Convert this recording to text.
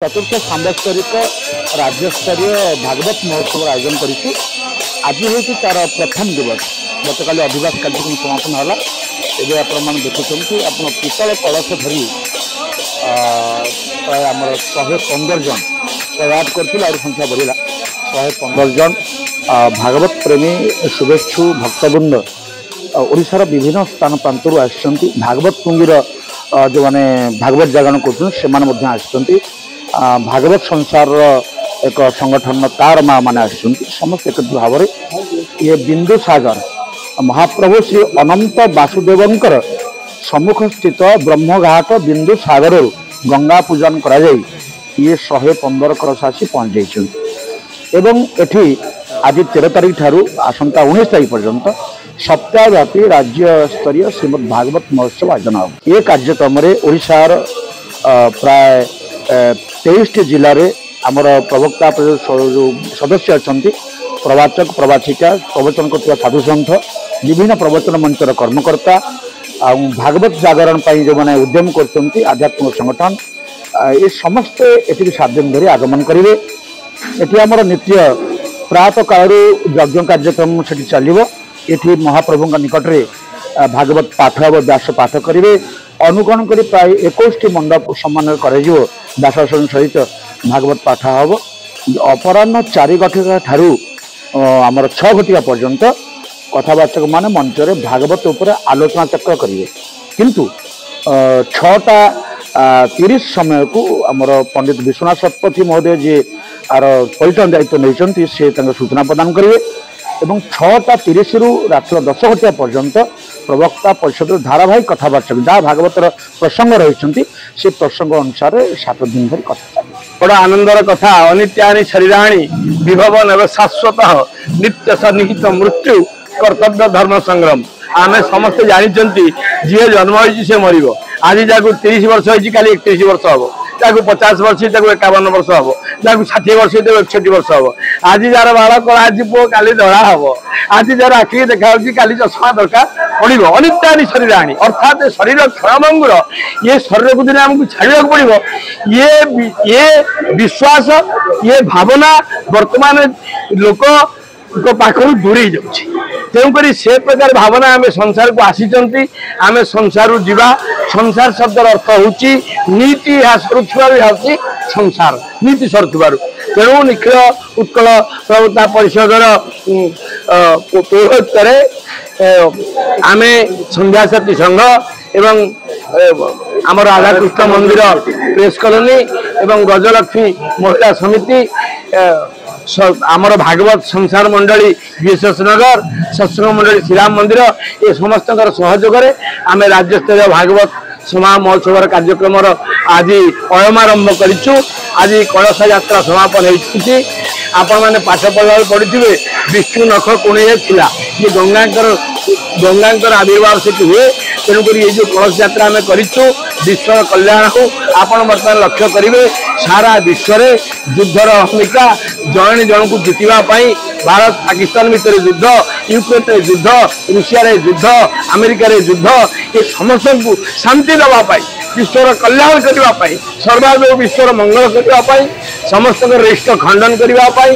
चतुर्थ सांबस्तरिक राज्यस्तरीय भागवत महोत्सव आयोजन करूँ। आज हूँ तार प्रथम दिवस। गतकाली अधिवास कार्यक्रम समापन है। ये आप देखुं आप पितल कलश धरी प्राय आम 115 जन प्रयास कर संख्या बढ़ला 115 जन भागवत प्रेमी शुभेच्छु भक्तवृंद ओडिशार विभिन्न स्थान प्रांतर आसछन्ति। भागवत पुंगीर जो मैंने भागवत जागरण कर भागवत संसार एक संगठन तार माँ मैंने समस्त एक भाव में ये बिंदु सागर महाप्रभु श्री अनंत वासुदेवंकर सम्मुख स्थित ब्रह्मघाट बिंदु सागर गंगा पूजन करा जाई ये 115 कलश आसी पहुंच जाइछन्ति एवं एठी आज 13 तारीख ठारू आसंता 19 तारीख पर्यंत सप्ताहव्यापी राज्य स्तरीय श्रीमद भागवत महोत्सव आयोजन हो। ये कार्यक्रम ओडिशार प्राय 23 जिले में आमर प्रवक्ता सदस्य अच्छा प्रवाचक प्रवाचिका प्रवचन कर साधु सन्थ विभिन्न प्रवचन मंचर कर्मकर्ता भागवत जागरण जो मैंने उद्यम कर आध्यात्मिक संगठन ये समस्ते ये 7 दिन धरी आगमन करेंगे। ये आमर नित्य प्रातः काल यज्ञ कार्यक्रम से चलो। ये महाप्रभु निकट में भागवत पाठ हम व्यास पाठ करेंगे। अनुकरण कर प्राय 21 मंडप सम्मान व्यासन सहित भागवत पाठ हम अपराह 4 घटिका ठारू आमर 6 घटिका पर्यंत कथावाचक माने मंच रे भागवत उपर आलोचना चक्र करेंगे। किंतु 6:30 समय को आमर पंडित विश्वनाथ शतपथी महोदय जी आर परिटन दायित्व नहीं से सूचना प्रदान करेंगे एवं 6:30 रु रात 10 घटिया पर्यंत प्रवक्ता परिषद धारावाहिक कथावाचक जहाँ भागवतर प्रसंग रही से प्रसंग अनुसार 7 दिन धरी कथा बड़ा आनंदर कथा अनित्यानि शरीराणि विभवन एवं शाश्वत नित्य सन्निहित मृत्यु कर्तव्य धर्म संग्राम आमे समस्त जानी जी जन्म हो से मर आज जहाँ 30 वर्ष होती काली 31 वर्ष हम जहाँ 50 वर्ष 51 वर्ष हम जहाँ 60 वर्ष 61 वर्ष हम आज जार बाल कला आज पुओ काली धड़ा हम आज जार आखिरी देखा काली चषमा दरकार पड़ो अनित्यानि शरीराणि अर्थात शरीर क्षणभंगुर ये शरीर को दिन आमको छाड़ा पड़ो ये विश्वास ये भावना वर्तमान लोक पाखु दूरे तेणुक से प्रकार भावना आम संसार को आसी आम संसार जीवा संसार शब्द अर्थ हूँ नीति यहाँ सरुवा संसार नीति सरुवा तेणु निखिल उत्कल प्रवक्ता परिषदर पौरोहित्य आम संध्या शक्ति संघ एवं आम राधाकृष्ण मंदिर प्रेस कॉलोनी एवं गजलक्ष्मी महिला समिति आमर भागवत संसार मंडली विशेष नगर सत्संग मंडली श्रीराम मंदिर ये समस्त सहयोग आम राज्य स्तरीय भागवत समा महोत्सव कार्यक्रम आज अयमारंभ करूँ। आज कलश यात्रा समापन होती आपण मैंने पाठ पढ़ा पढ़ी विष्णु नख कोणे थिला ये गंगांकर आविर्भाव से हुए। तेणुक ये जो कलश यात्रा आम करूँ विश्व कल्याण हो आपण बर्तमान लक्ष्य करेंगे सारा विश्व में युद्धर भूमिका जन जन को जितवाई भारत पाकिस्तान भितर युद्ध यूक्रेन युद्ध रूसिया युद्ध अमेरिकार युद्ध ये समस्त को शांति दवाई विश्वर कल्याण करने सर्वाधिक विश्वर मंगल करने समस्त रिष्ट खंडन करने।